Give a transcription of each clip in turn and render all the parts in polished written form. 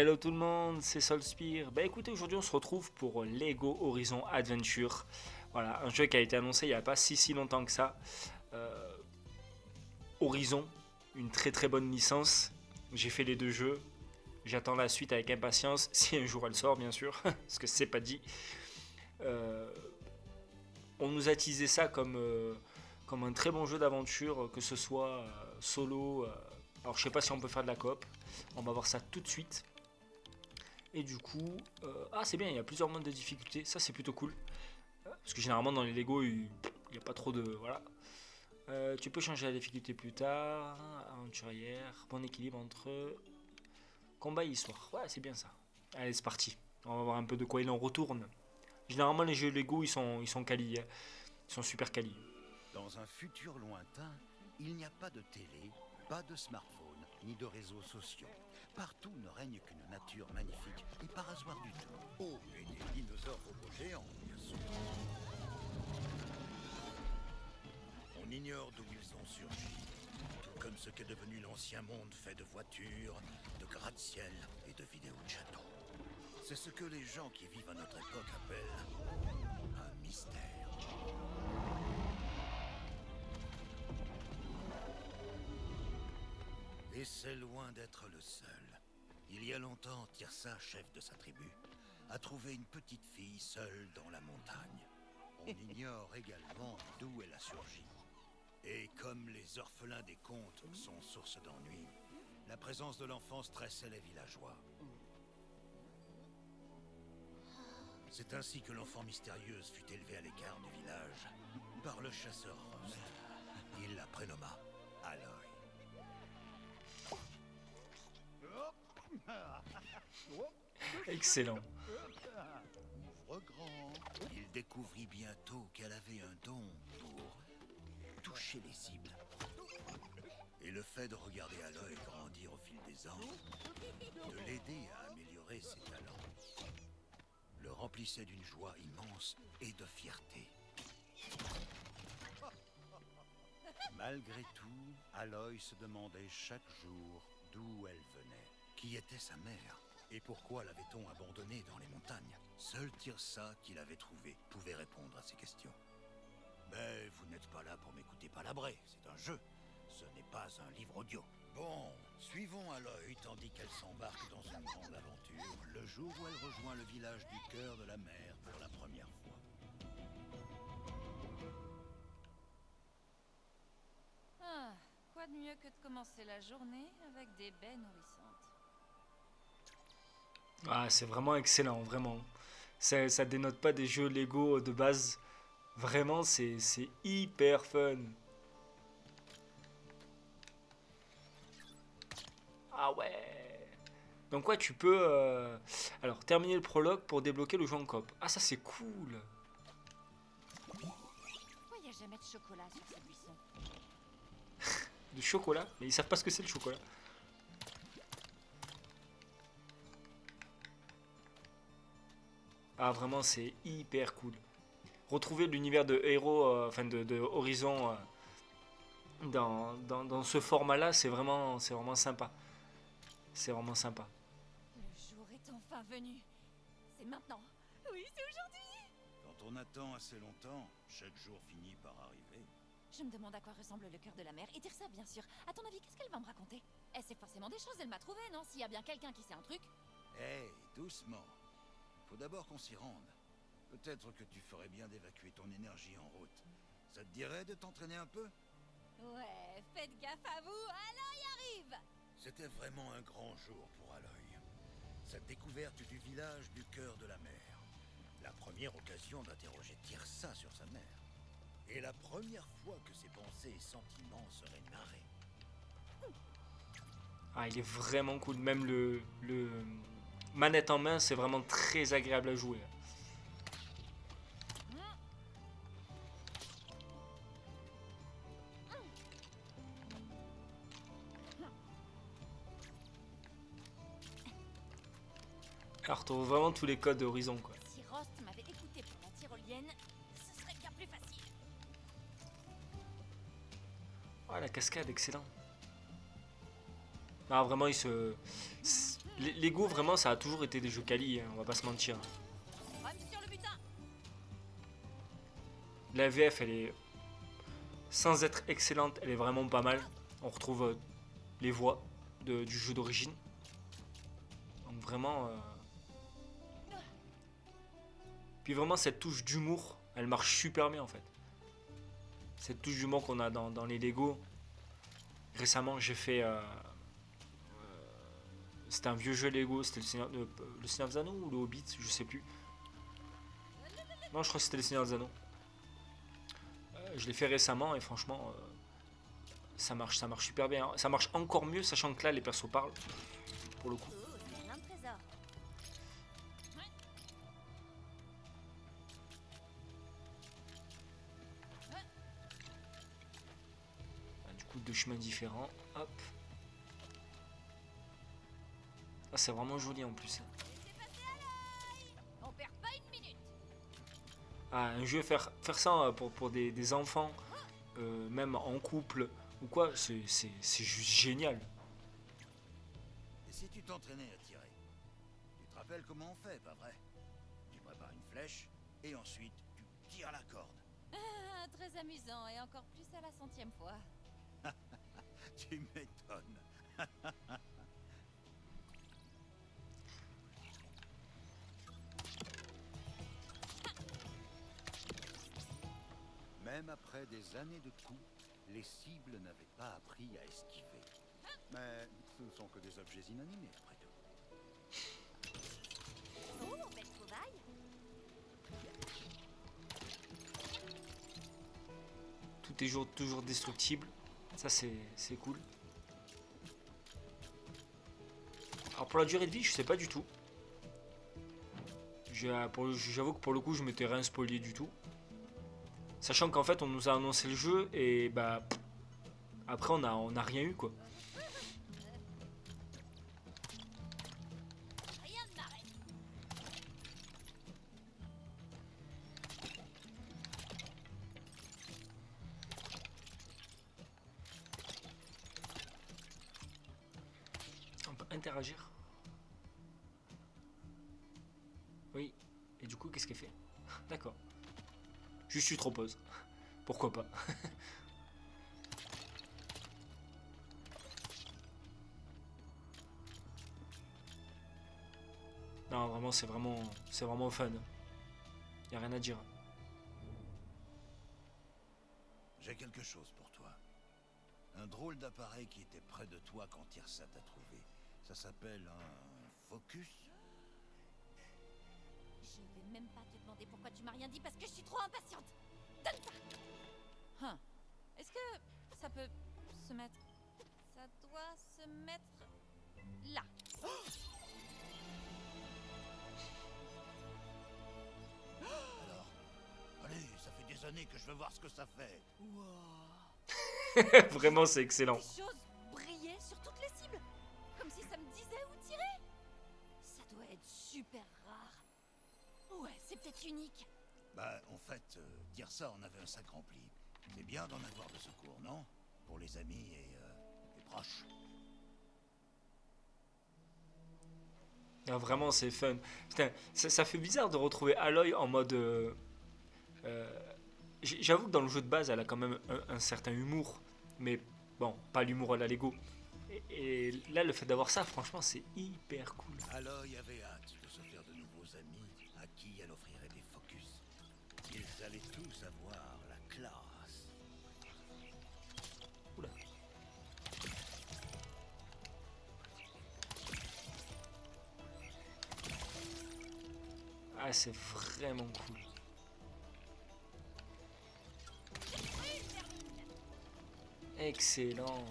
Hello tout le monde, c'est Solspire. Bah écoutez, aujourd'hui on se retrouve pour Lego Horizon Adventure. Voilà, un jeu qui a été annoncé il n'y a pas si longtemps que ça. Euh, Horizon, une très bonne licence. J'ai fait les deux jeux. J'attends la suite avec impatience, si un jour elle sort bien sûr, parce que c'est pas dit. Euh, on nous a teasé ça comme un très bon jeu d'aventure, que ce soit solo. Alors je sais pas si on peut faire de la coop. On va voir ça tout de suite. Et du coup, c'est bien, il y a plusieurs modes de difficulté, ça c'est plutôt cool. Parce que généralement dans les Lego, il n'y a pas trop de... Voilà. Tu peux changer la difficulté plus tard, aventurière, bon équilibre entre combat et histoire. Ouais, c'est bien ça. Allez, c'est parti. On va voir un peu de quoi il en retourne. Généralement les jeux Lego, ils sont quali, hein. Ils sont super quali. Dans un futur lointain, il n'y a pas de télé, pas de smartphone, ni de réseaux sociaux. Partout ne règne qu'une nature magnifique et parasoire du tout. Oh, et des dinosaures robots géants, bien sûr. On ignore d'où ils ont surgi, tout comme ce qu'est devenu l'ancien monde fait de voitures, de gratte-ciel et de vidéos de châteaux. C'est ce que les gens qui vivent à notre époque appellent un mystère. Et c'est loin d'être le seul. Il y a longtemps, Tirsa, chef de sa tribu, a trouvé une petite fille seule dans la montagne. On ignore également d'où elle a surgi. Et comme les orphelins des contes sont source d'ennui, la présence de l'enfant stressait les villageois. C'est ainsi que l'enfant mystérieuse fut élevée à l'écart du village par le chasseur Rost. Il la prénomma Aloy. Excellent. Ouvre grand. Il découvrit bientôt qu'elle avait un don pour toucher les cibles. Et le fait de regarder Aloy grandir au fil des ans, de l'aider à améliorer ses talents, le remplissait d'une joie immense et de fierté. Malgré tout, Aloy se demandait chaque jour d'où elle venait. Qui était sa mère? Et pourquoi l'avait-on abandonnée dans les montagnes? Seul Tirsa, qui l'avait trouvée, pouvait répondre à ces questions. Mais vous n'êtes pas là pour m'écouter palabrer, c'est un jeu. Ce n'est pas un livre audio. Bon, suivons Aloy tandis qu'elle s'embarque dans une grande aventure, le jour où elle rejoint le village du cœur de la mer pour la première fois. Ah, quoi de mieux que de commencer la journée avec des baies nourrissantes. Ah, c'est vraiment excellent, vraiment. Ça dénote pas des jeux Lego de base. Vraiment, c'est hyper fun. Ah ouais. Donc ouais, tu peux alors terminer le prologue pour débloquer le jeu en coop. Ah ça c'est cool. Pourquoi il n'y a jamais de chocolat sur ces buissons? Du chocolat, mais ils savent pas ce que c'est le chocolat. Ah vraiment c'est hyper cool. Retrouver l'univers de héros, enfin de Horizon dans ce format-là, c'est vraiment sympa. C'est vraiment sympa. Le jour est enfin venu. C'est maintenant. Oui, c'est aujourd'hui. Quand on attend assez longtemps, chaque jour finit par arriver. Je me demande à quoi ressemble le cœur de la mer. Et Tirsa, bien sûr. À ton avis, qu'est-ce qu'elle va me raconter? Elle sait forcément des choses, elle m'a trouvé, non? S'il y a bien quelqu'un qui sait un truc. Hé, doucement. Faut d'abord qu'on s'y rende. Peut-être que tu ferais bien d'évacuer ton énergie en route. Ça te dirait de t'entraîner un peu? Ouais, faites gaffe à vous. Aloy arrive. C'était vraiment un grand jour pour Aloy. Cette découverte du village du cœur de la mer. La première occasion d'interroger Tirsa sur sa mère. Et la première fois que ses pensées et sentiments seraient narrés. Ah il est vraiment cool. Même le manette en main, c'est vraiment très agréable à jouer. Alors, on retrouve vraiment tous les codes d'Horizon, quoi. Si Rost m'avait écouté pour la tyrolienne, ce serait bien plus facile. Ah, la cascade, excellent. Ah, vraiment, Lego, vraiment, ça a toujours été des jeux quali, hein, on va pas se mentir. Rame sur le butin. La VF, elle est, sans être excellente, elle est vraiment pas mal. On retrouve les voix du jeu d'origine. Donc vraiment... Puis vraiment, cette touche d'humour, elle marche super bien en fait. Cette touche d'humour qu'on a dans les Lego. Récemment, j'ai fait... c'était un vieux jeu Lego, c'était le Seigneur des Anneaux ou le Hobbit, je sais plus. Non, je crois que c'était le Seigneur des Anneaux. Je l'ai fait récemment et franchement, ça marche super bien. Ça marche encore mieux, sachant que là, les persos parlent, pour le coup. Oh, c'est plein de trésors. Du coup, deux chemins différents. Hop. Ah, c'est vraiment joli en plus. Laissez passer à l'œil. On perd pas une minute. Ah, un jeu, faire ça pour des enfants, même en couple ou quoi, c'est juste génial. Et si tu t'entraînais à tirer? Tu te rappelles comment on fait, pas vrai? Tu prépares une flèche, et ensuite, tu tires la corde. Ah, très amusant et encore plus à la 100e fois. Tu m'étonnes. Même après des années de coups, les cibles n'avaient pas appris à esquiver. Mais ce ne sont que des objets inanimés, après tout. Oh, belle trouvaille. Tout est toujours destructible. Ça, c'est cool. Alors pour la durée de vie, je sais pas du tout. J'avoue que pour le coup, je m'étais rien spoilé du tout. Sachant qu'en fait, on nous a annoncé le jeu et bah après on a rien eu quoi. Rien ne m'arrête. On peut interagir. Oui. Et du coup, qu'est-ce qu'elle fait? D'accord. Juste tu te reposes. Pourquoi pas. Non, vraiment, c'est vraiment fun. Y a rien à dire. J'ai quelque chose pour toi. Un drôle d'appareil qui était près de toi quand Tirsa t'a trouvé. Ça s'appelle un focus. Je vais même pas te demander pourquoi tu m'as rien dit parce que je suis trop impatiente. Donne ça. Hein. Est-ce que ça peut se mettre... Ça doit se mettre... là. Alors, allez, ça fait des années que je veux voir ce que ça fait. Vraiment, c'est excellent. Des choses brillaient sur toutes les cibles. Comme si ça me disait où tirer. Ça doit être super rare. Ouais, c'est peut-être unique. Bah, en fait, dire ça, on avait un sac rempli. C'est bien d'en avoir de secours, non? Pour les amis et les proches. Ah, vraiment, c'est fun. Putain, ça fait bizarre de retrouver Aloy en mode... J'avoue que dans le jeu de base, elle a quand même un certain humour. Mais bon, pas l'humour à la Lego. Et là, le fait d'avoir ça, franchement, c'est hyper cool. Aloy avait hâte de se faire de nouveaux amis à qui elle offrirait des focus. Ils allaient tous avoir la classe. Oula. Ah, c'est vraiment cool. Excellent.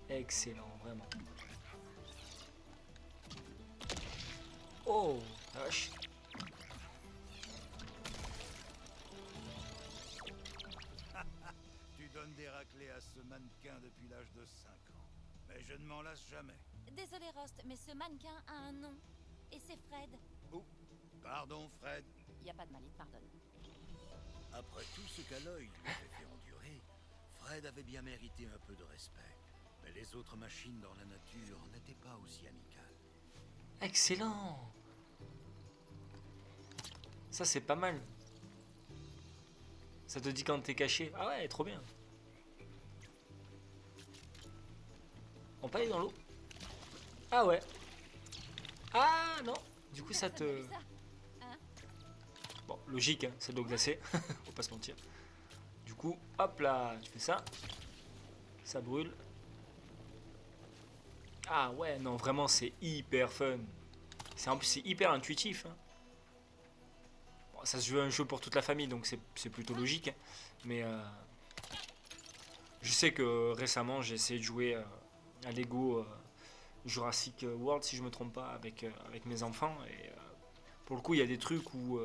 Excellent, vraiment. Oh, vache. Tu donnes des raclées à ce mannequin depuis l'âge de 5 ans. Mais je ne m'en lasse jamais. Désolé Rost, mais ce mannequin a un nom. Et c'est Fred. Oh, pardon Fred. Y a pas de mal, il te pardonne. Après tout ce qu'Aloy lui avait fait endurer, Fred avait bien mérité un peu de respect. Mais les autres machines dans la nature n'étaient pas aussi amicales. Excellent. Ça, c'est pas mal. Ça te dit quand t'es caché. Ah ouais, trop bien. On peut aller dans l'eau. Ah ouais. Ah non. Du coup, ça Personne n'a te... vu ça. Hein? Bon, logique, hein, c'est de l'eau glacée. Faut pas se mentir. Du coup, hop là, tu fais ça. Ça brûle. Ah ouais, non, vraiment, c'est hyper fun. En plus, c'est hyper intuitif. Hein. Bon, ça se joue un jeu pour toute la famille, donc c'est plutôt logique. Hein. Mais je sais que récemment, j'ai essayé de jouer à Lego Jurassic World, si je me trompe pas, avec mes enfants. Et pour le coup, il y a des trucs où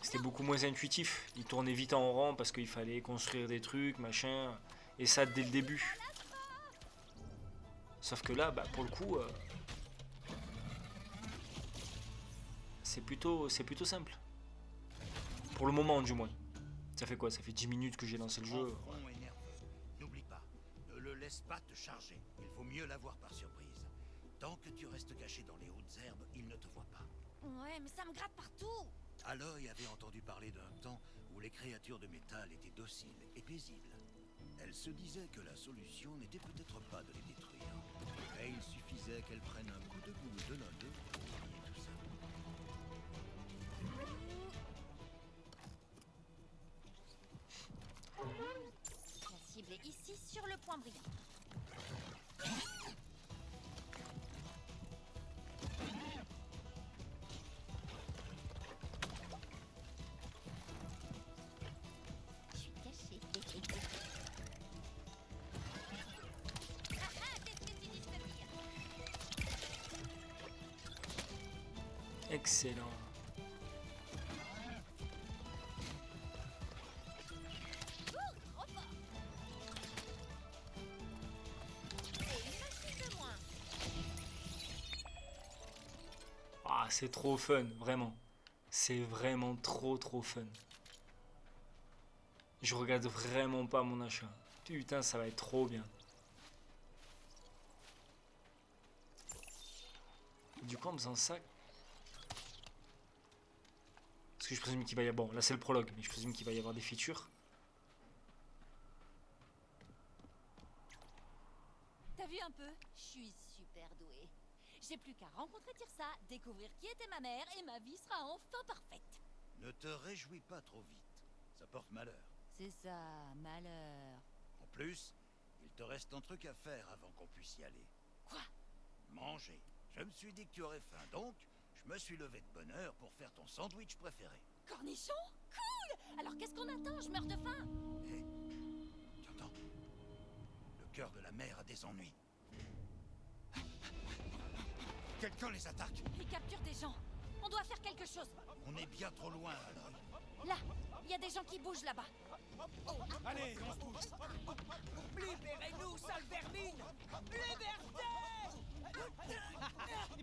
c'était beaucoup moins intuitif. Ils tournaient vite en rond parce qu'il fallait construire des trucs, machin. Et ça dès le début. Sauf que là, bah, pour le coup, c'est plutôt simple. Pour le moment, du moins. Ça fait quoi? Ça fait 10 minutes que j'ai lancé le jeu. Enfant et nerveux. N'oublie pas, ne le laisse pas te charger. Il vaut mieux l'avoir par surprise. Tant que tu restes caché dans les hautes herbes, il ne te voit pas. Ouais, mais ça me gratte partout. Aloy avait entendu parler d'un temps où les créatures de métal étaient dociles et paisibles. Elle se disait que la solution n'était peut-être pas de les détruire. Mais il suffisait qu'elles prennent un coup de boule de l'un d'eux pour oublier tout ça. La cible est ici, sur le point brillant. Je suis cachée. Ah ah, qu'est-ce que tu dis de me dire? Excellent. Trop fort. Et une machine de moins. Ah, c'est trop fun, vraiment. C'est vraiment trop fun. Je regarde vraiment pas mon achat. Putain, ça va être trop bien. Du coup, en faisant ça... Parce que je présume qu'il va y avoir... Bon, là c'est le prologue, mais je présume qu'il va y avoir des features. T'as vu un peu? Je suis super douée. J'ai plus qu'à rencontrer Tirsa, découvrir qui était ma mère et ma vie sera enfin parfaite. Ne te réjouis pas trop vite. Ça porte malheur. C'est ça, malheur. En plus, il te reste un truc à faire avant qu'on puisse y aller. Quoi? Manger. Je me suis dit que tu aurais faim, donc je me suis levé de bonne heure pour faire ton sandwich préféré. Cornichon? Cool! Alors qu'est-ce qu'on attend? Je meurs de faim. Hé, tu entends? Le cœur de la mer a des ennuis. Quelqu'un les attaque. Ils capturent des gens. On doit faire quelque chose. On est bien trop loin, Aloy. Là, il y a des gens qui bougent là-bas. Allez, on se bouge. Libérez-nous, sale vermine. Liberté.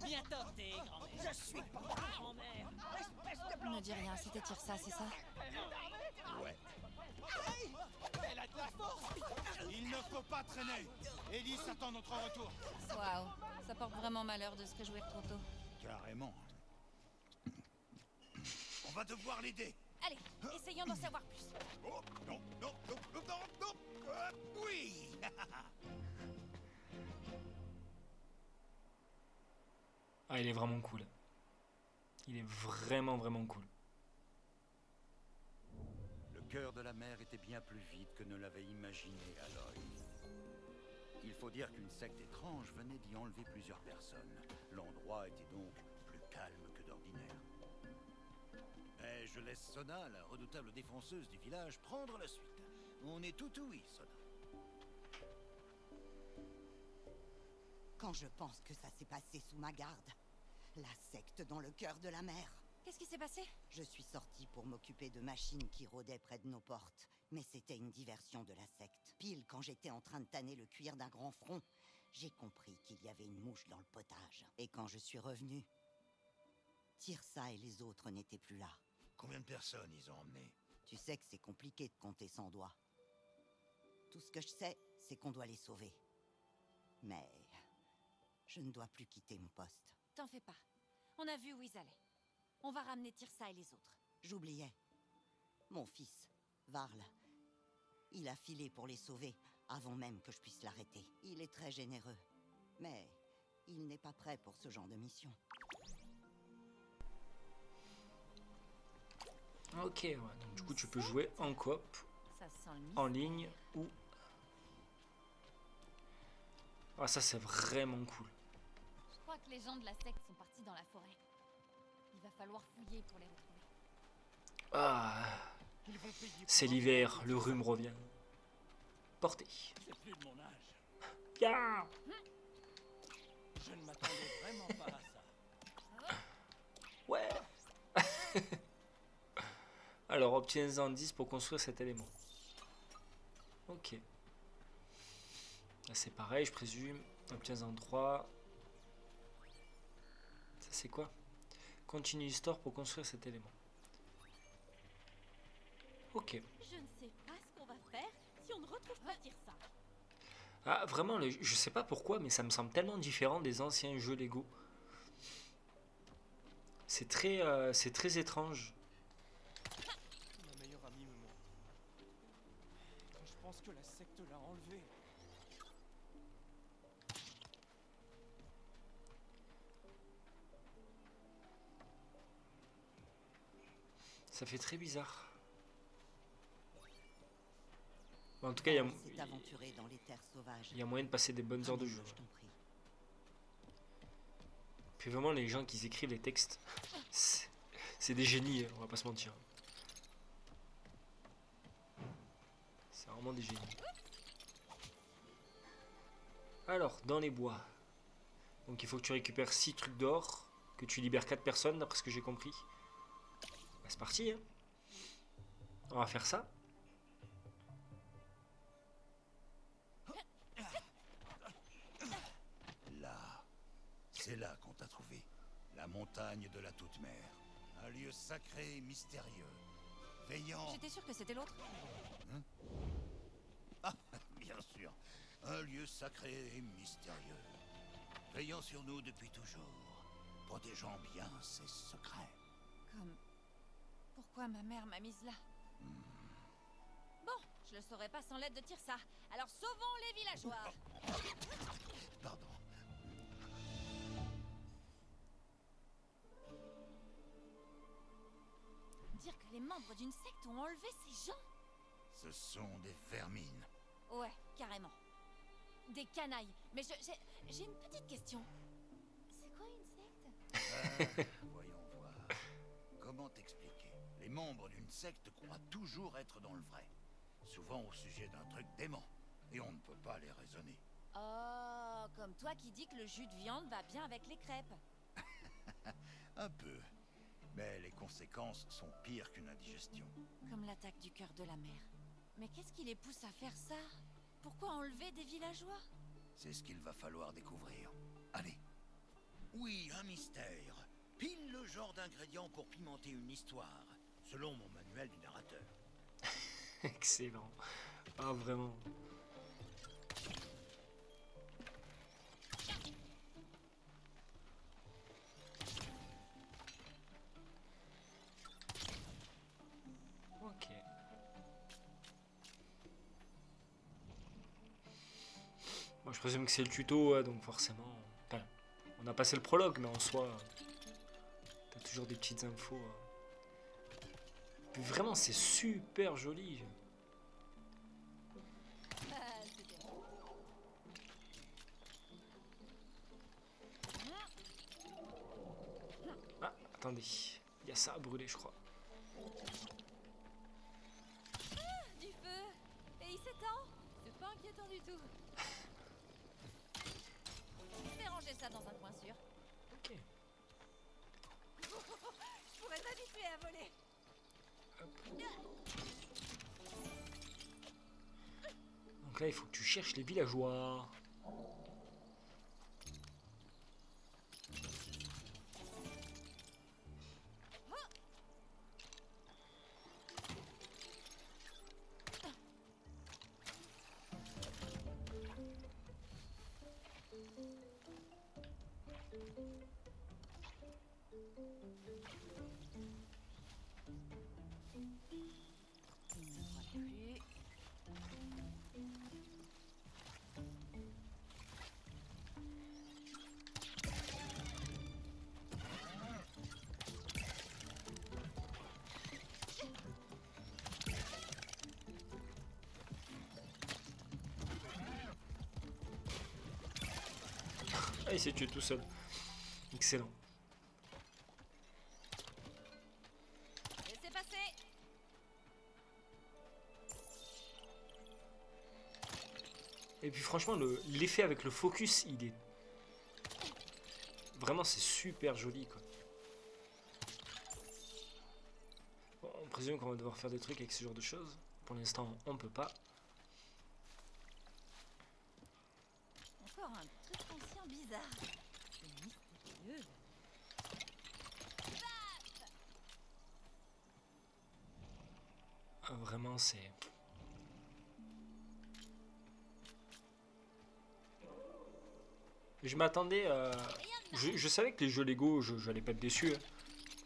Bien tenté, grand-mère. Je suis pas ta grand-mère. Espèce de Ne dis rien, c'était Tirsa, c'est ça? Ouais. Elle a de la force. Il ne faut pas traîner. Ellie attend notre retour. Waouh, ça porte vraiment malheur de se réjouir trop tôt. Carrément. On va devoir l'aider. Allez, essayons d'en savoir plus. Oh, non, non, non, non, non, non. Oui. Ah, il est vraiment cool. Il est vraiment cool. Le cœur de la mer était bien plus vide que ne l'avait imaginé Aloy. Il faut dire qu'une secte étrange venait d'y enlever plusieurs personnes. L'endroit était donc plus calme que d'ordinaire. Mais je laisse Sona, la redoutable défonceuse du village, prendre la suite. On est tout oui, Sona. Quand je pense que ça s'est passé sous ma garde. La secte dans le cœur de la mer. Qu'est-ce qui s'est passé? Je suis sortie pour m'occuper de machines qui rôdaient près de nos portes. Mais c'était une diversion de la secte. Pile quand j'étais en train de tanner le cuir d'un grand front, j'ai compris qu'il y avait une mouche dans le potage. Et quand je suis revenue, Tirsa et les autres n'étaient plus là. Combien de personnes ils ont emmené? Tu sais que c'est compliqué de compter sans doigts. Tout ce que je sais, c'est qu'on doit les sauver. Mais je ne dois plus quitter mon poste. t'en fais pas. On a vu où ils allaient. On va ramener Tirsa et les autres. J'oubliais. Mon fils, Varl. Il a filé pour les sauver avant même que je puisse l'arrêter. Il est très généreux. Mais il n'est pas prêt pour ce genre de mission. Ok, ouais. Donc, du coup, tu peux jouer en coop, Ça sent le en mystère. ligne ou... Ah, ça, c'est vraiment cool. Je crois que les gens de la secte sont partis dans la forêt. Il va falloir fouiller pour les retrouver. Ah, Ils vont payer pour c'est un l'hiver, peu, le rhume revient. Portez. C'est plus de mon âge. Bien. Je ne m'attendais vraiment pas à ça. Ouais. Alors, obtiens un 10 pour construire cet élément. Ok. Là, c'est pareil, je présume. Obtiens un 3. Ça, c'est quoi? Continue l'histoire pour construire cet élément. Ok. Je ne sais pas ce qu'on va faire si on ne retrouve pas Tirsa. Ah, vraiment, je sais pas pourquoi, mais ça me semble tellement différent des anciens jeux Lego. C'est très étrange. Ma meilleure amie me ment. Je pense que la secte l'a enlevé. Ça fait très bizarre. Bon, en tout cas, il Varl s'est aventuré dans les terres sauvages. y a moyen de passer des bonnes heures de jeu. Ramène-le, je t'en prie. Puis vraiment, les gens qui écrivent les textes, c'est des génies, on va pas se mentir. C'est vraiment des génies. Alors, dans les bois. Donc il faut que tu récupères 6 trucs d'or, que tu libères 4 personnes, d'après ce que j'ai compris. Bah, c'est parti, hein. On va faire ça. Là, c'est là qu'on t'a trouvé. La montagne de la Toute-Mère. Un lieu sacré et mystérieux. Veillant... J'étais sûre que c'était l'autre. Ah, bien sûr. Un lieu sacré et mystérieux. Veillant sur nous depuis toujours. Protégeant bien ses secrets. Comme... Pourquoi ma mère m'a mise là? Bon, je le saurais pas sans l'aide de Tirsa. Alors sauvons les villageois. Pardon. Dire que les membres d'une secte ont enlevé ces gens? Ce sont des vermines. Ouais, carrément. Des canailles. Mais j'ai une petite question. C'est quoi une secte? Voyons voir. Comment t'expliquer? Les membres d'une secte croient toujours être dans le vrai. Souvent au sujet d'un truc dément. Et on ne peut pas les raisonner. Oh, comme toi qui dis que le jus de viande va bien avec les crêpes. Un peu. Mais les conséquences sont pires qu'une indigestion. Comme l'attaque du cœur de la mer. Mais qu'est-ce qui les pousse à faire ça? Pourquoi enlever des villageois? C'est ce qu'il va falloir découvrir. Allez. Oui, un mystère. Pile le genre d'ingrédient pour pimenter une histoire, selon mon manuel du narrateur. Excellent. Ah, vraiment. Ok. Moi, je présume que c'est le tuto, ouais, donc forcément... Enfin, on a passé le prologue, mais en soi... T'as toujours des petites infos. Puis vraiment, c'est super joli. Ah, c'était bon. Ah, attendez. Il y a ça à brûler, je crois. Du feu. Et il s'étend. C'est pas inquiétant du tout. Je vais ranger ça dans un coin sûr. Ok. Je pourrais m'habituer à voler. Donc là, il faut que tu cherches les villageois. Il ne croit plus. Ah, il s'est tué tout seul. Excellent. Laissez passer. Et puis franchement, l'effet avec le focus, il est... Vraiment, c'est super joli, quoi. Bon, on présume qu'on va devoir faire des trucs avec ce genre de choses. Pour l'instant, on peut pas. Encore un truc ancien bizarre. C'est mystérieux. Ah, vraiment, c'est... Je m'attendais à... Je savais que les jeux Lego, j'allais pas être déçu. Hein.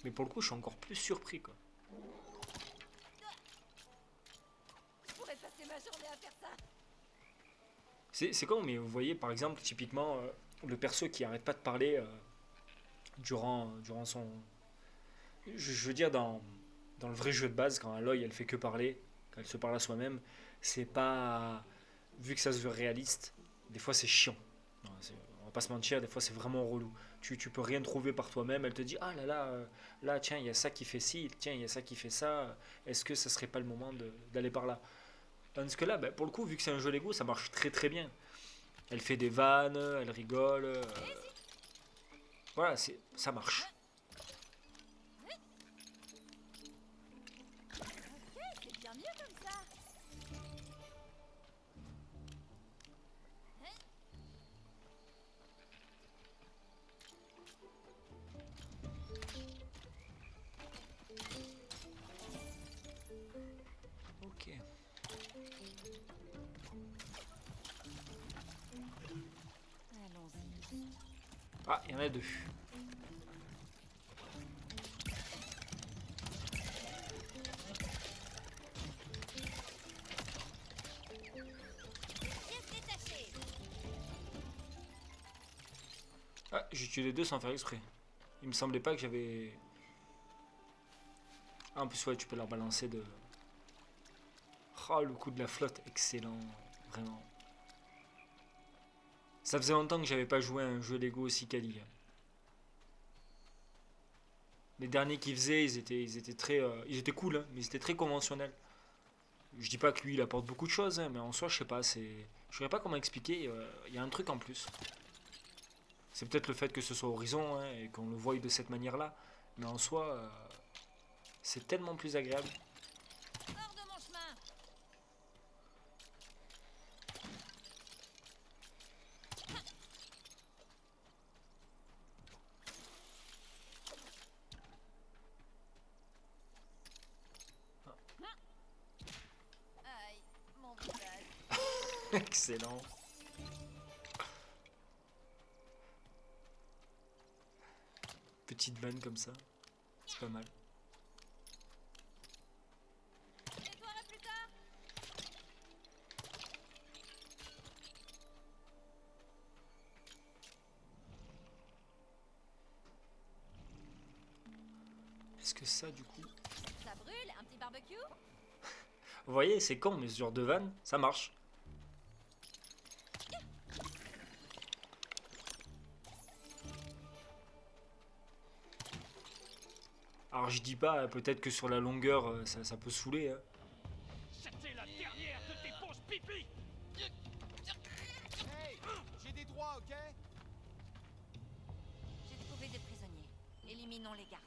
Mais pour le coup, je suis encore plus surpris, quoi. Je pourrais passer ma journée à faire ça. C'est con, mais vous voyez, par exemple, typiquement, le perso qui arrête pas de parler durant son... Je veux dire, dans le vrai jeu de base, quand Aloy, elle fait que parler, quand elle se parle à soi-même, c'est pas... Vu que ça se veut réaliste, des fois c'est chiant. Non, on va pas se mentir, des fois c'est vraiment relou. Tu peux rien trouver par toi-même, elle te dit, ah là là, là tiens, il y a ça qui fait ci, tiens, il y a ça qui fait ça, est-ce que ça serait pas le moment d'aller par là? Tandis que là, ben, pour le coup, vu que c'est un jeu Lego, ça marche très très bien. Elle fait des vannes, elle rigole. Voilà, ça marche. Ok, c'est bien mieux comme ça. Ok. Allons-y. Ah, il y en a deux. Pièce détachée. Ah, j'ai tué les deux sans faire exprès. Il me semblait pas que j'avais... Ah, en plus, ouais, tu peux leur balancer de... Oh, le coup de la flotte, excellent. Vraiment. Ça faisait longtemps que j'avais pas joué à un jeu Lego aussi quali. Les derniers qu'ils faisaient, ils étaient très... ils étaient cool, hein, mais ils étaient très conventionnels. Je dis pas que lui, il apporte beaucoup de choses, hein, mais en soi, je sais pas, c'est... Je saurais pas comment expliquer, il y a un truc en plus. C'est peut-être le fait que ce soit Horizon, hein, et qu'on le voie de cette manière-là. Mais en soi, c'est tellement plus agréable. Hors de mon chemin. Aïe, mon visage. Excellent. Petite vanne comme ça, c'est pas mal. Nettoierai plus tard. Est-ce que ça, du coup... Ça brûle, un petit barbecue. Vous voyez, c'est con, mais ce genre de vanne, ça marche. Alors je dis pas, peut-être que sur la longueur, ça peut saouler. Hein. C'était la dernière de tes fausses pipis. Hey, j'ai des droits, ok? J'ai trouvé des prisonniers. Éliminons les gardes.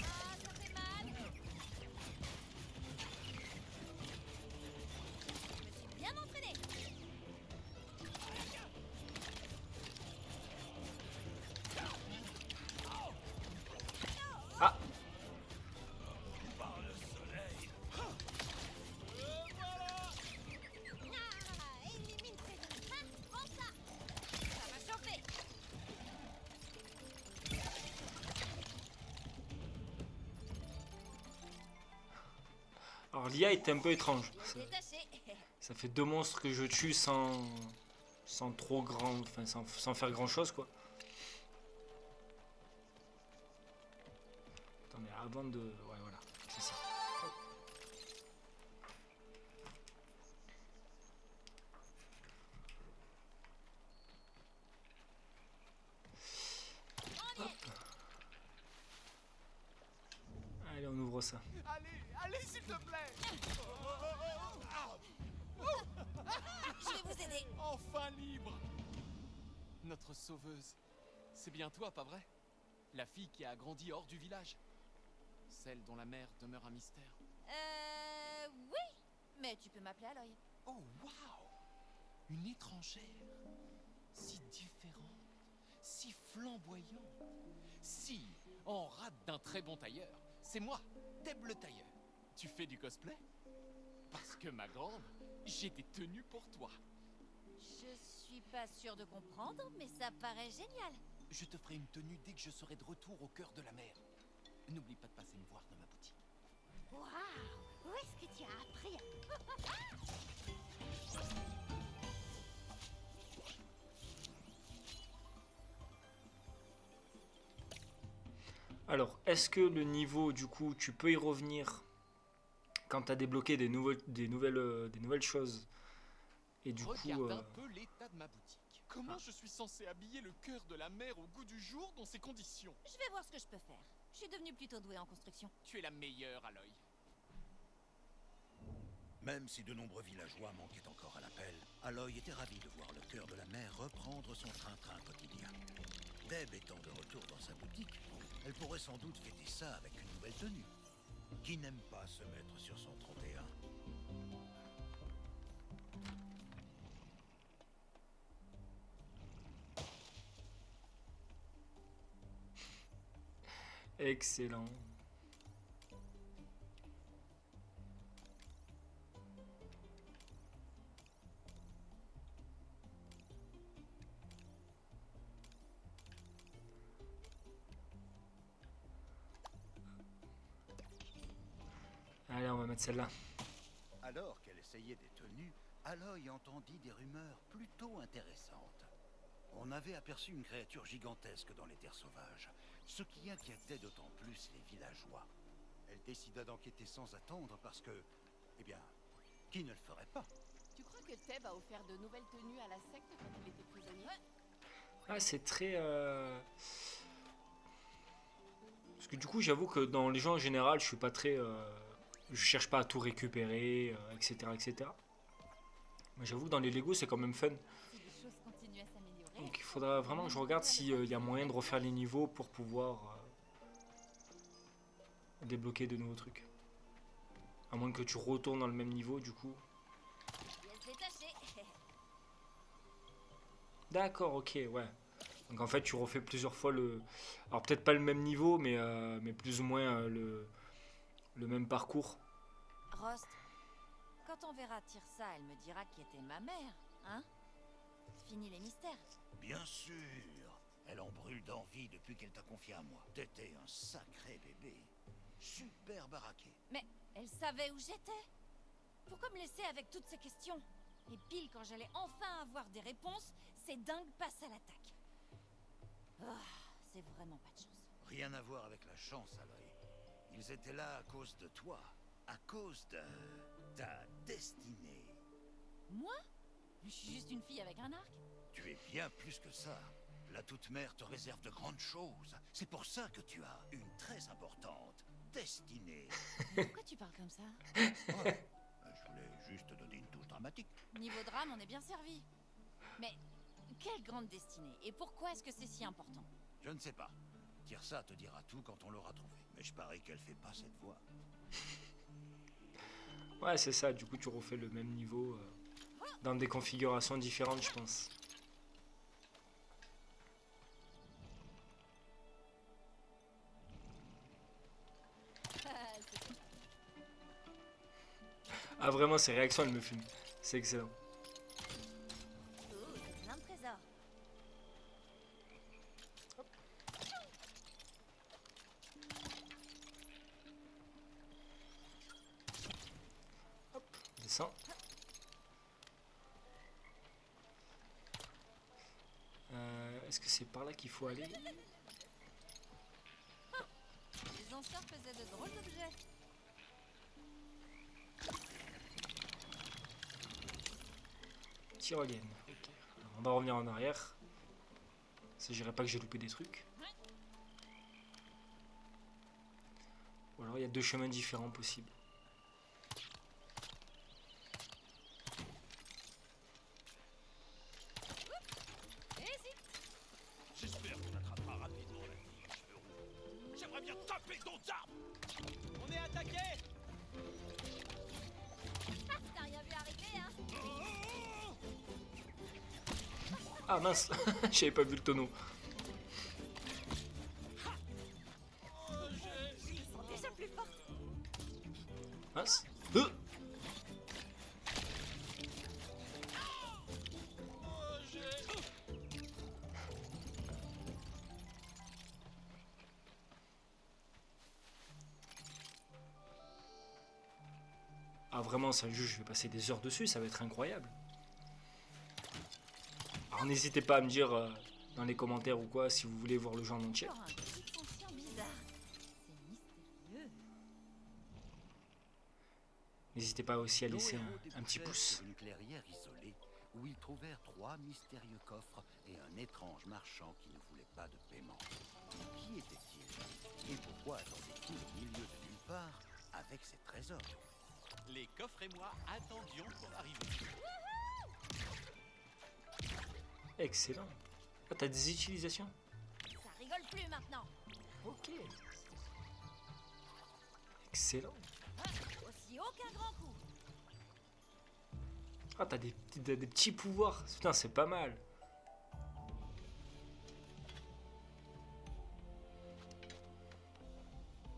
Ah, ça fait mal. Je me suis bien entraînée. Alors l'IA est un peu étrange. Pièce détachée. Ça fait 2 monstres que je tue sans trop grand, enfin sans faire grand chose quoi. Attendez, avant de, ouais voilà, c'est ça. Hop. Allez, on ouvre ça. Allez, s'il te plaît. Je vais vous aider. Enfin libre. Notre sauveuse. C'est bien toi, pas vrai? La fille qui a grandi hors du village. Celle dont la mère demeure un mystère. Oui. Mais tu peux m'appeler Aloy. Oh, waouh! Une étrangère. Si différente. Si flamboyante. Si en rate d'un très bon tailleur. C'est moi, Deb le tailleur. Tu fais du cosplay? Parce que ma grande, j'ai des tenues pour toi. Je suis pas sûre de comprendre, mais ça paraît génial. Je te ferai une tenue dès que je serai de retour au cœur de la mer. N'oublie pas de passer me voir dans ma boutique. Waouh! Où est-ce que tu as appris Alors, est-ce que le niveau, du coup, tu peux y revenir quand tu as débloqué des nouvelles choses? Et du Regarde coup, un peu l'état de ma boutique. Comment je suis censé habiller le cœur de la mer au goût du jour dans ces conditions? Je vais voir ce que je peux faire. Je suis devenue plutôt douée en construction. Tu es la meilleure, Aloy. Même si de nombreux villageois manquaient encore à l'appel, Aloy était ravi de voir le cœur de la mer reprendre son train-train quotidien. Deb étant de retour dans sa boutique, elle pourrait sans doute fêter ça avec une nouvelle tenue. Qui n'aime pas se mettre sur son 31? excellent. Allez, on va mettre celle-là. Alors qu'elle essayait des tenues, Aloy entendit des rumeurs plutôt intéressantes. On avait aperçu une créature gigantesque dans les terres sauvages, ce qui inquiétait d'autant plus les villageois. Elle décida d'enquêter sans attendre parce que, eh bien, qui ne le ferait pas? Tu crois que Teb a offert de nouvelles tenues à la secte quand il était prisonnier? Ah, c'est très... Parce que du coup, j'avoue que dans les gens en général, je suis pas très... Je cherche pas à tout récupérer, etc., etc. Mais j'avoue que dans les Lego, c'est quand même fun. Si les choses continuent à s'améliorer. Donc il faudra vraiment que je regarde s'il y a moyen de refaire les niveaux pour pouvoir débloquer de nouveaux trucs. À moins que tu retournes dans le même niveau, du coup. Pièce détachée. D'accord, ok, ouais. Donc en fait, tu refais plusieurs fois le... Alors peut-être pas le même niveau, mais plus ou moins le même parcours. Rost, quand on verra Tirsa, elle me dira qui était ma mère, hein? Fini les mystères. Bien sûr. Elle en brûle d'envie depuis qu'elle t'a confié à moi. T'étais un sacré bébé. Super baraqué. Mais elle savait où j'étais. Pourquoi me laisser avec toutes ces questions? Et pile quand j'allais enfin avoir des réponses, ces dingues passent à l'attaque. C'est vraiment pas de chance. Rien à voir avec la chance, Aloy. Ils étaient là à cause de toi. À cause de ta destinée. Moi? Je suis juste une fille avec un arc. Tu es bien plus que ça. La Toute-Mère te réserve de grandes choses. C'est pour ça que tu as une très importante destinée. Pourquoi tu parles comme ça? Je voulais juste te donner une touche dramatique. Niveau drame, on est bien servi. Mais quelle grande destinée? Et pourquoi est-ce que c'est si important? Je ne sais pas. Tirsa te dira tout quand on l'aura trouvé. Mais je parie qu'elle fait pas cette voix. Ouais, c'est ça, du coup tu refais le même niveau dans des configurations différentes, je pense. Ah vraiment, ces réactions, elles me fument. C'est excellent. C'est plein de trésors. intéressant. Est-ce que c'est par là qu'il faut aller? Les anciens faisaient de drôles d'objets. Tyrolienne. Ok. Alors, on va revenir en arrière. Ça, j'irai pas que j'ai loupé des trucs. Ou alors il y a deux chemins différents possibles. J'espère qu'on attrapera rapidement la fille aux cheveux roux. J'aimerais bien taper d'autres arbres. On est attaqué! T'as rien vu arriver, hein? Ah mince, j'avais pas vu le tonneau. Je me sens déjà plus forte. Mince. Ah vraiment, c'est un jeu, je vais passer des heures dessus, ça va être incroyable. Alors n'hésitez pas à me dire dans les commentaires ou quoi si vous voulez voir le jeu en entier. Encore un petit conscient bizarre. C'est mystérieux. N'hésitez pas aussi à laisser Nos héros un petit débouchèrent pouce. sur une clairière isolée où ils trouvèrent 3 mystérieux coffres et un étrange marchand qui ne voulait pas de paiement. Qui était-il? Et pourquoi attendait-il au milieu de nulle part avec ses trésors? Les coffres et moi attendions ton arrivée. Excellent. Ah, t'as des utilisations? Ça rigole plus maintenant. Ok. Excellent. Aussi haut qu'un grand coup. Ah, t'as des petits pouvoirs. Putain, c'est pas mal.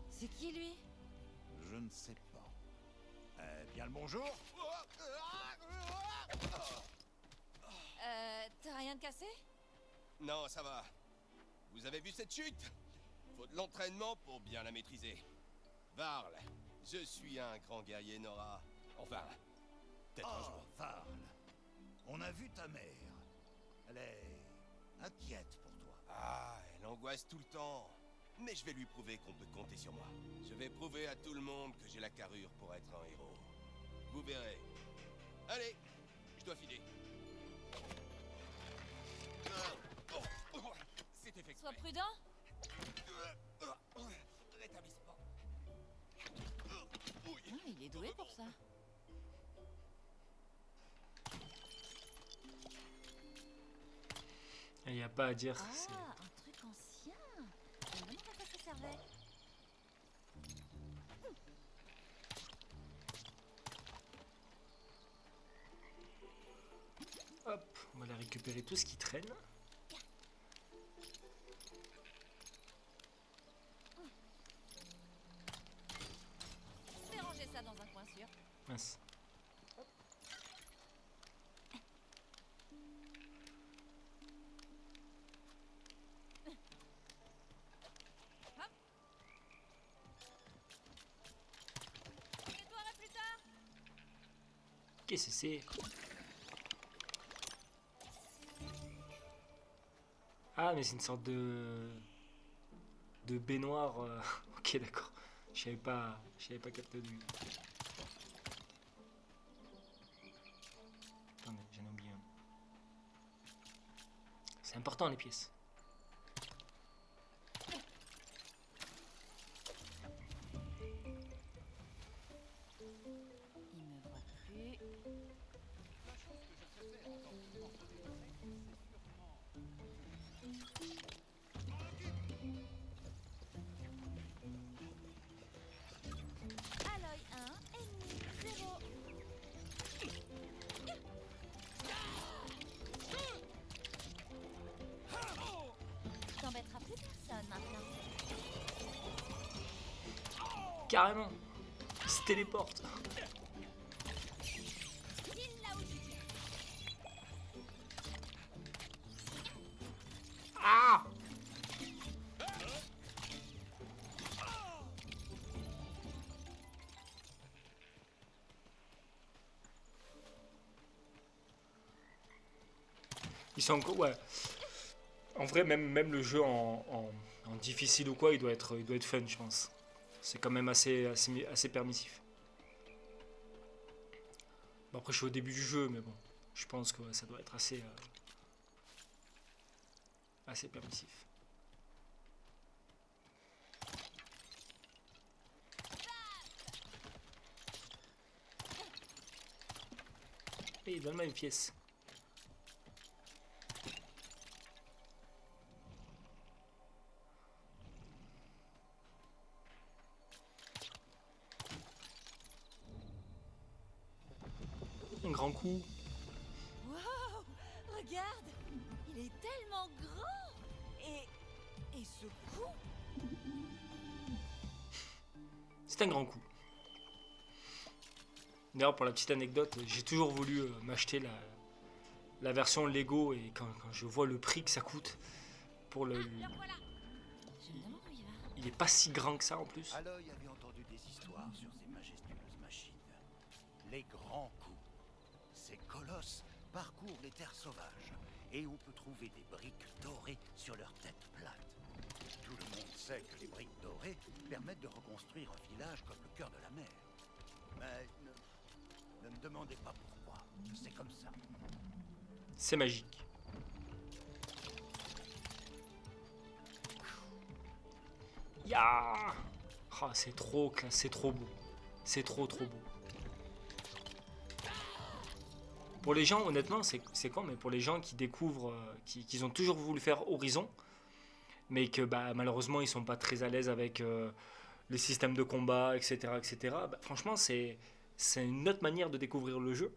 C'est qui lui? Je ne sais pas. Bien le bonjour. T'as rien de cassé? Non, ça va. Vous avez vu cette chute? Faut de l'entraînement pour bien la maîtriser. Varl, je suis un grand guerrier, Nora. Enfin, peut-être un jour. Varl, on a vu ta mère. Elle est inquiète pour toi. Ah, elle angoisse tout le temps. Mais je vais lui prouver qu'on peut compter sur moi. Je vais prouver à tout le monde que j'ai la carrure pour être un héros. Vous verrez. Allez, je dois filer. C'était fait Sois exprès. prudent. Rétablissement. Il est doué pour ça. Il n'y a pas à dire. c'est- Ah, un truc ancien. Je me demande à quoi ça servait. Hop, on va aller récupérer tout ce qui traîne. Je vais ranger ça dans un coin sûr. Mince. Nettoierai plus tard. Qu'est-ce que c'est? Ah, mais c'est une sorte de baignoire. Ok, d'accord. Je savais pas capté du. Attendez, j'en ai oublié un. C'est important les pièces. Il me voit plus. Aloy 1, ennemi 0. T'embêteras plus personne maintenant. Carrément. Il se téléporte. Pile là où tu tiens. Ah! Ils sont encore... Ouais. En vrai, même le jeu en difficile ou quoi, il doit être fun, je pense. C'est quand même assez permissif. Bon, après, je suis au début du jeu, mais bon. Je pense que ouais, ça doit être assez permissif. Et donne-moi une pièce. Un grand coup. Wow! Regarde! Il est tellement grand! Et ce coup? C'est un grand coup. D'ailleurs, pour la petite anecdote, j'ai toujours voulu m'acheter la version Lego et quand je vois le prix que ça coûte pour le... Le voilà! Je me demande où il va. Il est pas si grand que ça en plus. Aloy avait entendu des histoires sur ces majestueuses machines. Les grands coups. Ces colosses parcourent les terres sauvages et on peut trouver des briques dorées sur leur tête plate. Tout le monde sait que les briques dorées permettent de reconstruire un village comme le cœur de la mer. Mais ne me demandez pas pourquoi. C'est comme ça. C'est magique. Ya! Oh, c'est trop classe, c'est trop beau. C'est trop beau. Pour les gens, honnêtement, c'est con, mais pour les gens qui découvrent, qui ont toujours voulu faire Horizon, mais que bah, malheureusement ils sont pas très à l'aise avec le système de combat, etc. Bah, franchement, c'est une autre manière de découvrir le jeu,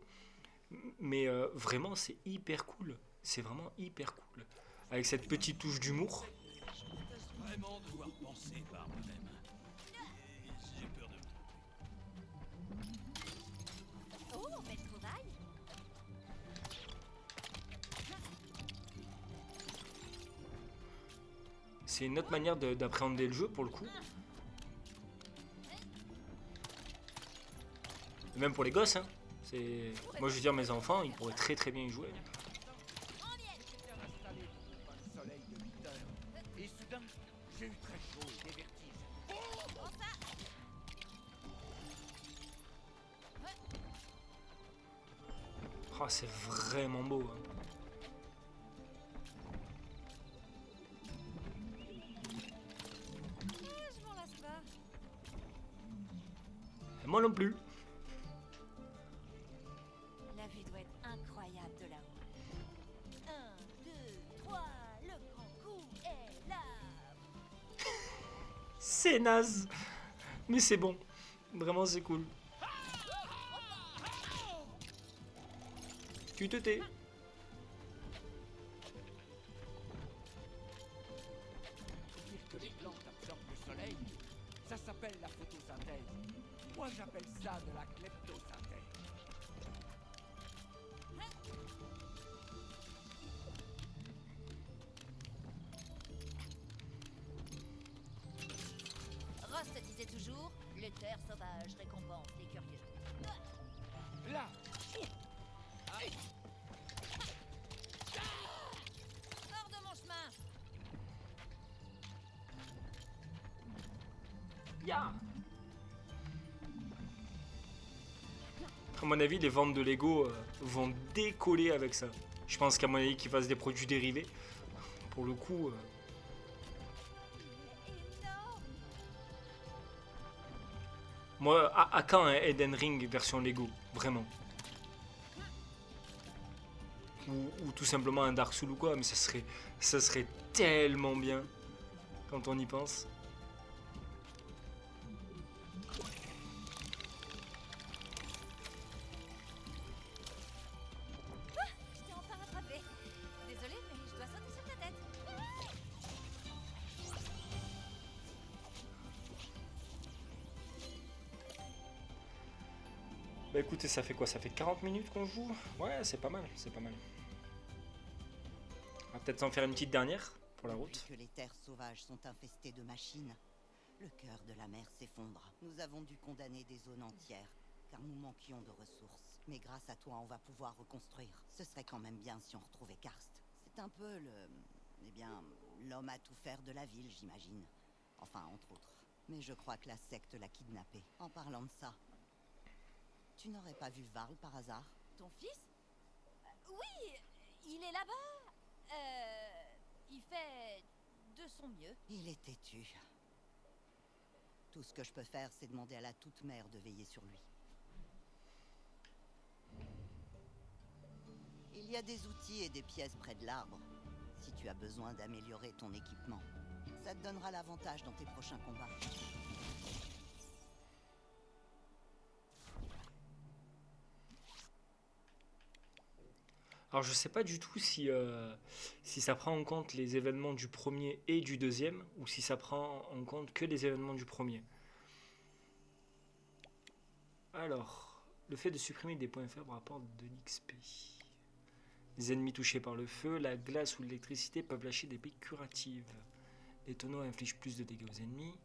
mais vraiment c'est hyper cool. C'est vraiment hyper cool. Avec cette petite touche d'humour. Vraiment devoir penser par moi-même. Et j'ai peur de me Oh, belle trouvaille! C'est une autre manière d'appréhender le jeu pour le coup. Et même pour les gosses, hein. Moi je veux dire, mes enfants, ils pourraient très bien y jouer. bien installé devant un soleil de 8 heures. Et soudain, j'ai eu très chaud et des vertiges. Oh, c'est vraiment beau. Hein. Je m'en lasse pas. Et moi non plus. La vue doit être incroyable de là-haut. 1, 2, 3, le grand coup est là! C'est naze. Mais c'est bon. Vraiment, c'est cool. Tu te tais. Dire que les plantes absorbent le soleil, ça s'appelle la photosynthèse. Moi, j'appelle ça de la kleptosynthèse. Rost disait toujours, les terres sauvages récompensent les curieux. Là, Hors de mon chemin! Ya. À mon avis, les ventes de Lego vont décoller avec ça. Je pense qu'à mon avis, qu'ils fassent des produits dérivés. Pour le coup... Énorme! Moi, à quand un Elden Ring version Lego? Vraiment. Ou tout simplement un Dark Souls ou quoi, mais ça serait tellement bien quand on y pense. Je t'ai enfin rattrapé. Désolée, mais je dois sauter sur ta tête. Bah écoutez, ça fait quoi? Ça fait 40 minutes qu'on joue? Ouais, c'est pas mal, c'est pas mal. On va peut-être s'en faire une petite dernière pour la route. Depuis que les terres sauvages sont infestées de machines, le cœur de la mer s'effondre. Nous avons dû condamner des zones entières, car nous manquions de ressources. Mais grâce à toi, on va pouvoir reconstruire. Ce serait quand même bien si on retrouvait Karst. êtes un peu le... Eh bien, l'homme à tout faire de la ville, j'imagine. Enfin, entre autres. Mais je crois que la secte l'a kidnappé. En parlant de ça, tu n'aurais pas vu Varl par hasard? Ton fils? Oui, il est là-bas. Il fait de son mieux. Il est têtu. Tout ce que je peux faire, c'est demander à la toute-mère de veiller sur lui. Il y a des outils et des pièces près de l'arbre. Si tu as besoin d'améliorer ton équipement, ça te donnera l'avantage dans tes prochains combats. Alors je sais pas du tout si ça prend en compte les événements du premier et du deuxième, ou si ça prend en compte que les événements du premier. Alors, le fait de supprimer des points faibles rapporte de l'XP. Les ennemis touchés par le feu, la glace ou l'électricité peuvent lâcher des piques curatives. Les tonneaux infligent plus de dégâts aux ennemis.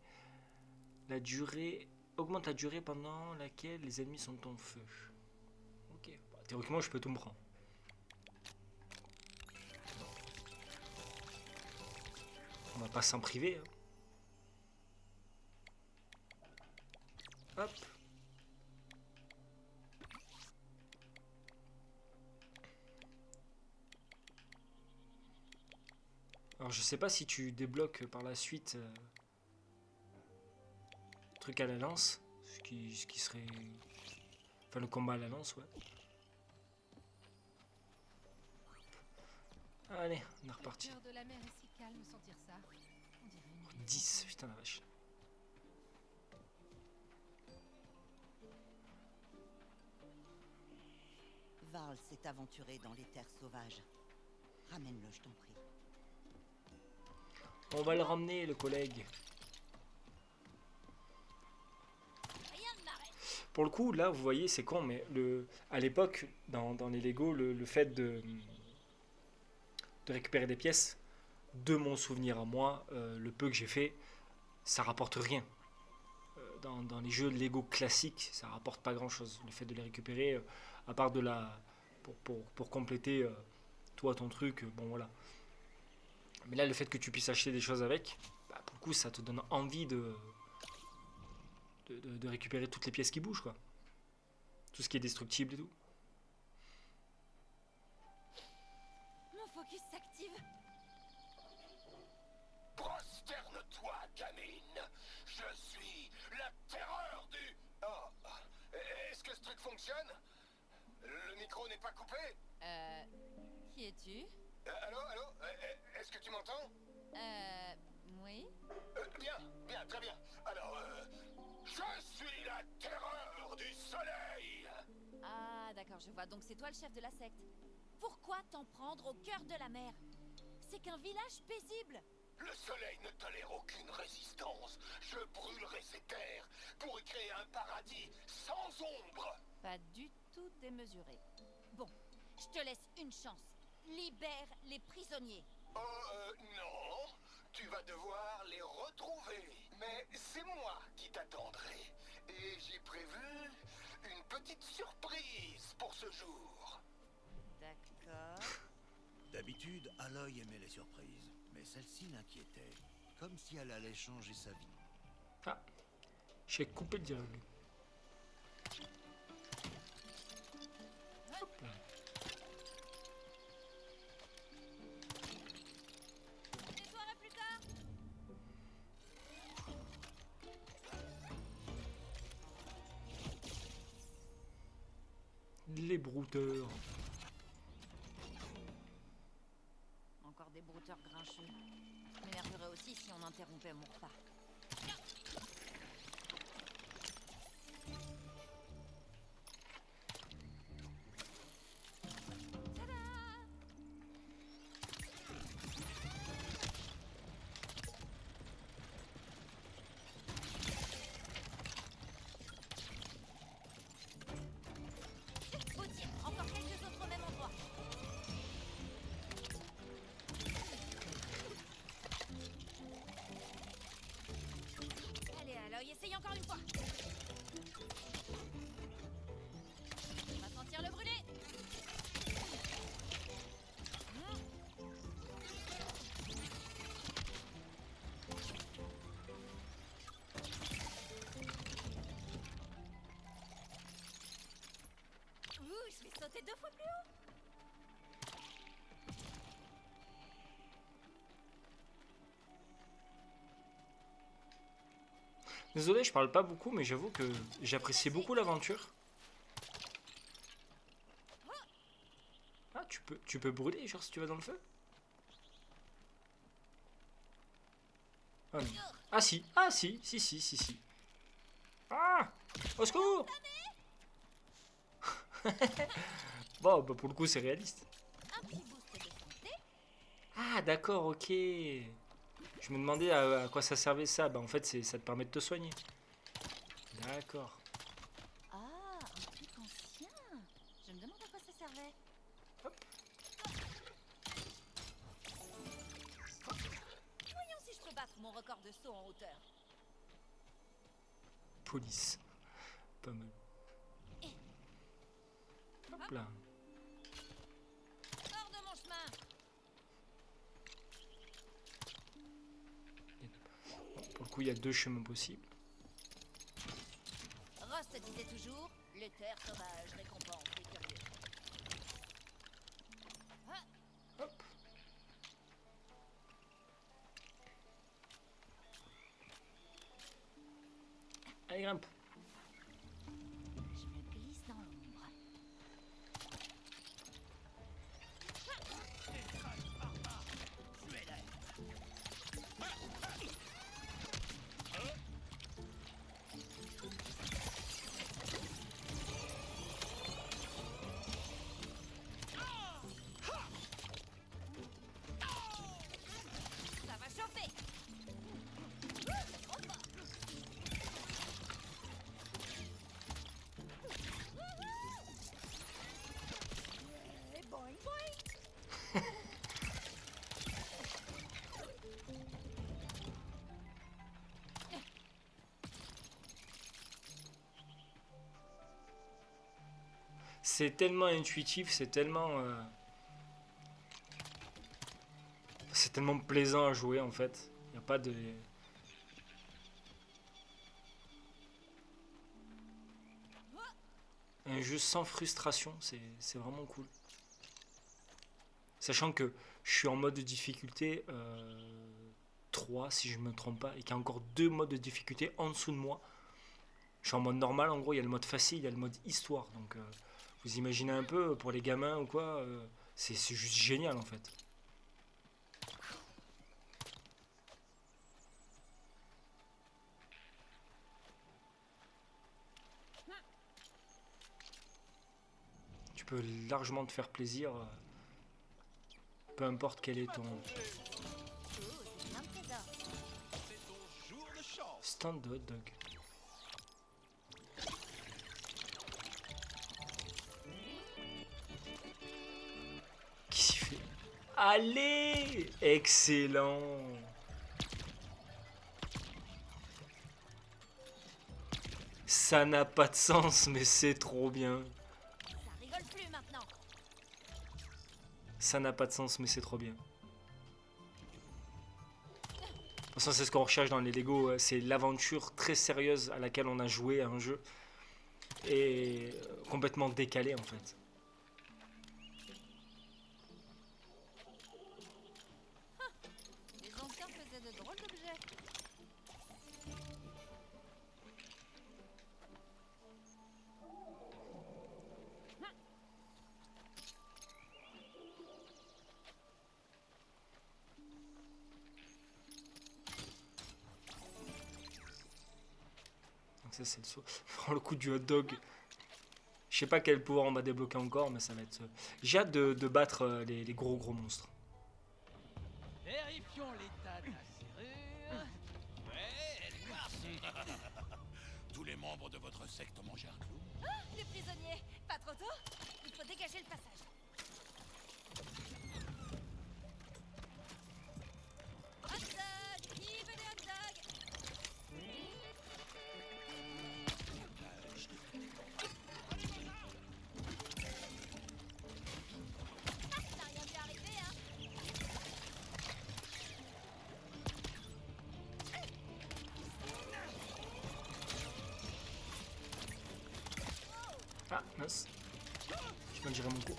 La durée augmente la durée pendant laquelle les ennemis sont en feu. Ok, bah, théoriquement je peux tout me prendre. On va pas s'en priver. Hein. Hop. Alors je sais pas si tu débloques par la suite truc à la lance, ce qui serait... Enfin le combat à la lance, ouais. Allez, on est reparti. Le cœur de la mer est si calme, sentir ça. On dirait une nuit. 10, putain la vache. Varl s'est aventuré dans les terres sauvages. Ramène-le, je t'en prie. On va le ramener, le collègue. Rien ne m'arrête. Pour le coup, là, vous voyez, c'est con, mais à l'époque, dans les Lego, le fait de récupérer des pièces, de mon souvenir à moi, le peu que j'ai fait, ça rapporte rien. Dans les jeux Lego classiques, ça rapporte pas grand-chose. Le fait de les récupérer, à part de pour compléter toi ton truc, bon voilà. Mais là, le fait que tu puisses acheter des choses avec, bah, pour le coup, ça te donne envie de récupérer toutes les pièces qui bougent, quoi. Tout ce qui est destructible et tout. Mon focus s'active. Prosterne-toi, gamine. Je suis la terreur du... Oh, est-ce que ce truc fonctionne? Le micro n'est pas coupé? Qui es-tu? Allô, allô? Est-ce que tu m'entends? Oui. Bien, très bien. Alors, je suis la terreur du soleil. Ah, d'accord, je vois. Donc c'est toi le chef de la secte. Pourquoi t'en prendre au cœur de la mer? C'est qu'un village paisible. Le soleil ne tolère aucune résistance. Je brûlerai ces terres pour y créer un paradis sans ombre. Pas du tout démesuré. Bon, je te laisse une chance. Libère les prisonniers. Oh, non. Tu vas devoir les retrouver. Mais c'est moi qui t'attendrai. Et j'ai prévu une petite surprise pour ce jour. D'accord. D'habitude, Aloy aimait les surprises, mais celle-ci l'inquiétait, comme si elle allait changer sa vie. Ah, j'ai coupé le dialogue. Hop là. Nettoierai plus tard. Les brouteurs. Encore des brouteurs grincheux. Je m'énerverais aussi si on interrompait mon repas. Tada! Beau tir, encore quelques autres au même endroit. Désolé, je parle pas beaucoup, mais j'avoue que j'apprécie beaucoup l'aventure. Ah, tu peux brûler, genre si tu vas dans le feu? Ah, non. Ah si, ah si, si. Ah! Au secours! Bon, bah pour le coup, c'est réaliste. Un petit boost de santé. Ah, d'accord, ok. Je me demandais à quoi ça servait ça. Bah en fait, ça te permet de te soigner. D'accord. Ah, un truc ancien. Je me demande à quoi ça servait. Voyons si je peux battre mon record de saut en hauteur. Police. Pas mal. Hop là. Hors de mon chemin. Pour le coup, il y a 2 chemins possibles. Rost disait toujours, les terres sauvages récompensent les curieux. Hop. Allez, grimpe. Je me glisse dans l'ombre. Ça va chauffer. Et boing boing. C'est tellement intuitif, c'est tellement plaisant à jouer en fait. Il n'y a pas de... Un jeu sans frustration, c'est vraiment cool. Sachant que je suis en mode de difficulté 3 si je me trompe pas, et qu'il y a encore 2 modes de difficulté en dessous de moi. Je suis en mode normal, en gros il y a le mode facile, il y a le mode histoire. Donc vous imaginez un peu pour les gamins ou quoi, c'est juste génial en fait. Tu peux largement te faire plaisir, peu importe quel est ton Oh, c'est plein de trésors. C'est ton jour de chance. stand de hot dog. Qui s'y fait? Allez! Excellent! Ça n'a pas de sens, mais c'est trop bien. Ça rigole plus maintenant. Ça n'a pas de sens, mais c'est trop bien. De toute façon, c'est ce qu'on recherche dans les Lego. C'est l'aventure très sérieuse à laquelle on a joué à un jeu. Et complètement décalé en fait. Les anciens faisaient de drôles d'objets. Donc ça, c'est le saut. Prends le coup du hot dog. Je sais pas quel pouvoir on va débloquer encore, mais ça va être... J'ai hâte de battre les gros monstres. Vérifions l'état de la serrure. Ouais, elle marche. Tous les membres de votre secte mangent un clou. Les prisonniers, pas trop tôt. Il faut dégager le passage. Hot dog, qui veut des hot dogs? T'as rien vu arriver, hein? Ah, mince. Je vais gérer mon coup.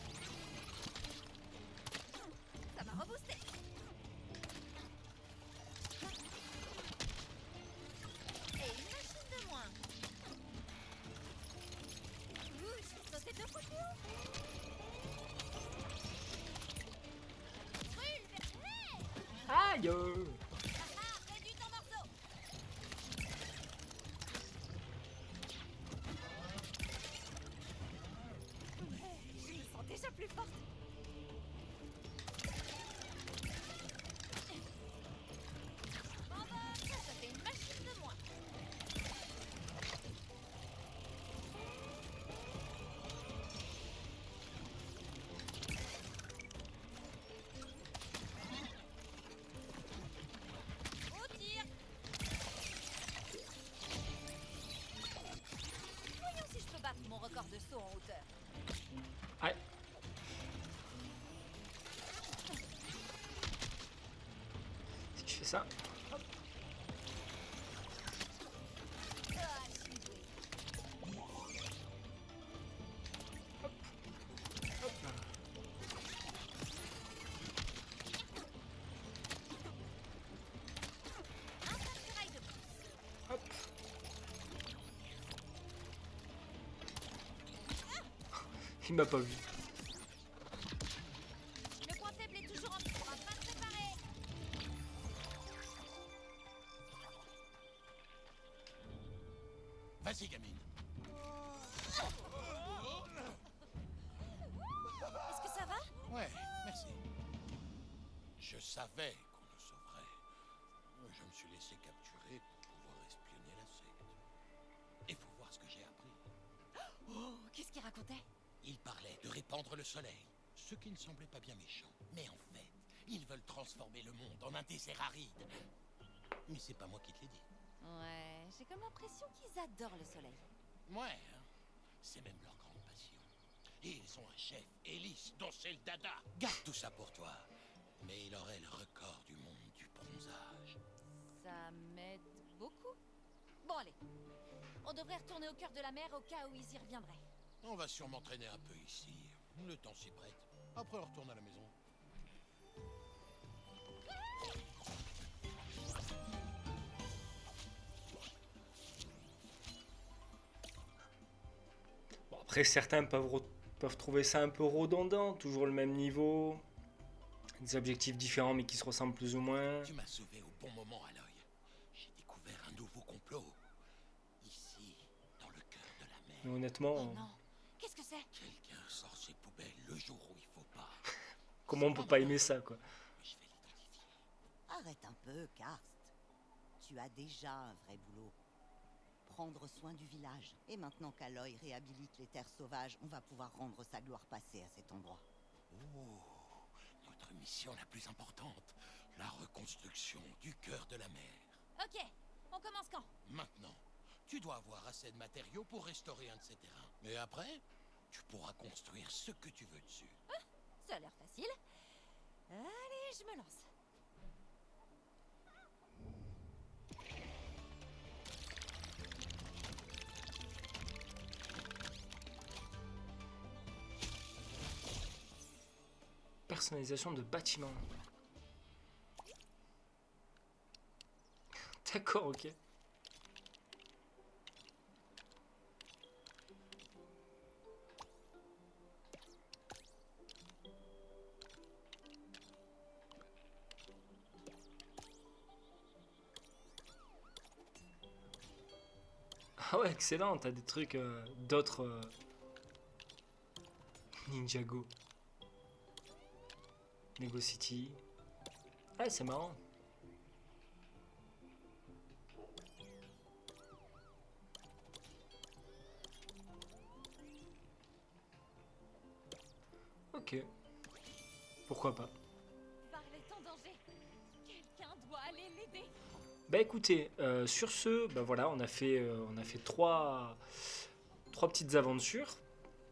Ça m'a reboosté. Et une machine. Aïe. Réduis ton morceau. Je me sens déjà plus forte. Bon, ça fait une machine de moins. Au tir. Voyons si je peux battre mon record de saut en hauteur. Aïe. Si je fais ça. Ah, je suis douée. Un attirail de plus. Hop. Il m'a pas vu. Le point faible est toujours en train de se préparer. Vas-y, gamine. Est-ce que ça va? Ouais, merci. Je savais qu'on nous sauverait. Je me suis laissé capturer pour pouvoir espionner la secte. Et faut voir ce que j'ai appris. Oh, qu'est-ce qu'il racontait? Il parlait de répandre le soleil, ce qui ne semblait pas bien méchant. Mais en fait, ils veulent transformer le monde en un désert aride. Mais c'est pas moi qui te l'ai dit. Ouais, j'ai comme l'impression qu'ils adorent le soleil. Ouais, hein. C'est même leur grande passion. Et ils ont un chef, Élise, dont c'est le dada. Garde tout ça pour toi. Mais il aurait le record du monde du bronzage. Ça m'aide beaucoup. Bon, allez. On devrait retourner au cœur de la mer au cas où ils y reviendraient. On va sûrement traîner un peu ici. Le temps s'y prête. Après, on retourne à la maison. Bon, après, certains peuvent trouver ça un peu redondant, toujours le même niveau, des objectifs différents mais qui se ressemblent plus ou moins. Tu m'as sauvé au bon moment, Aloy. J'ai découvert un nouveau complot. Ici, dans le cœur de la mer. Mais honnêtement, Oh non. Qu'est-ce que c'est? Quelqu'un sort ses poubelles le jour où il faut pas. comment on peut pas aimer ça, quoi? Mais je vais l'identifier. Arrête un peu, Karst. Tu as déjà un vrai boulot. Prendre soin du village. Et maintenant qu'Aloy réhabilite les terres sauvages, on va pouvoir rendre sa gloire passée à cet endroit. Oh, notre mission la plus importante. La reconstruction du cœur de la mer. Ok, on commence quand? Maintenant, tu dois avoir assez de matériaux pour restaurer un de ces terrains. Et après, tu pourras construire ce que tu veux dessus. Ça a l'air facile. Allez, je me lance. Personnalisation de bâtiments. D'accord, ok. Ah ouais, excellent, t'as des trucs d'autres Ninjago. Lego City. Ah, c'est marrant. Ok. Pourquoi pas. Varl est en danger. Quelqu'un doit aller l'aider. Bah écoutez, sur ce, bah voilà, on a fait trois petites aventures,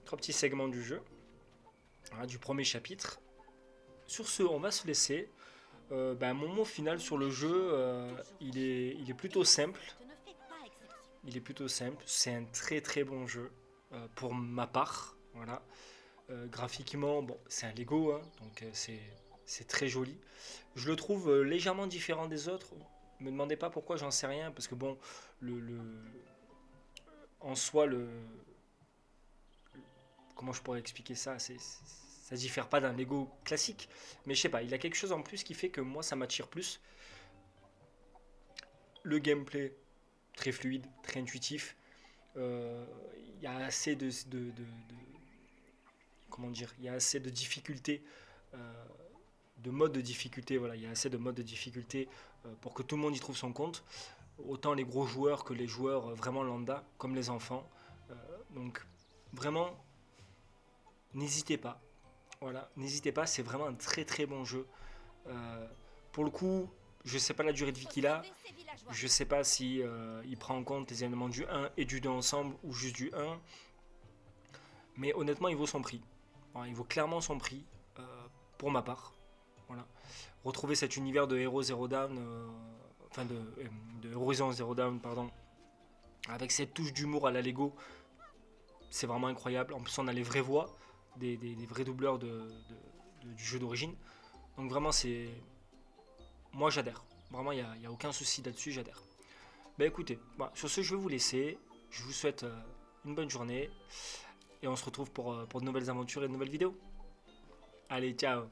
trois petits segments du jeu, voilà, du premier chapitre. Sur ce, on va se laisser. Mon mot final sur le jeu, il est plutôt simple. Je ne fais pas exception. Il est plutôt simple. C'est un très très bon jeu pour ma part. Voilà. Graphiquement, bon, c'est un Lego, hein, donc c'est très joli. Je le trouve légèrement différent des autres. Me demandez pas pourquoi, j'en sais rien, parce que bon, en soi, comment je pourrais expliquer ça, ça diffère pas d'un Lego classique, mais je sais pas, il a quelque chose en plus qui fait que moi ça m'attire plus. Le gameplay très fluide, très intuitif. Il y a assez comment dire, il y a assez de difficultés, de modes de difficulté. Voilà, il y a assez de modes de difficulté pour que tout le monde y trouve son compte. Autant les gros joueurs que les joueurs vraiment lambda, comme les enfants. Donc vraiment, n'hésitez pas. Voilà, n'hésitez pas, c'est vraiment un très très bon jeu. Pour le coup, je sais pas la durée de vie qu'il a. Je sais pas si il prend en compte les éléments du 1 et du 2 ensemble ou juste du 1. Mais honnêtement, il vaut son prix. Voilà, il vaut clairement son prix pour ma part. Voilà. Retrouver cet univers de Hero Zero Dawn, enfin de Horizon Zero Dawn, pardon, avec cette touche d'humour à la Lego, c'est vraiment incroyable. En plus, on a les vraies voix, des vrais doubleurs du jeu d'origine. Donc vraiment, c'est... Moi, j'adhère. Vraiment, il n'y a aucun souci là-dessus, j'adhère. Bah écoutez, voilà, sur ce, je vais vous laisser. Je vous souhaite une bonne journée. Et on se retrouve pour de nouvelles aventures et de nouvelles vidéos. Allez, ciao!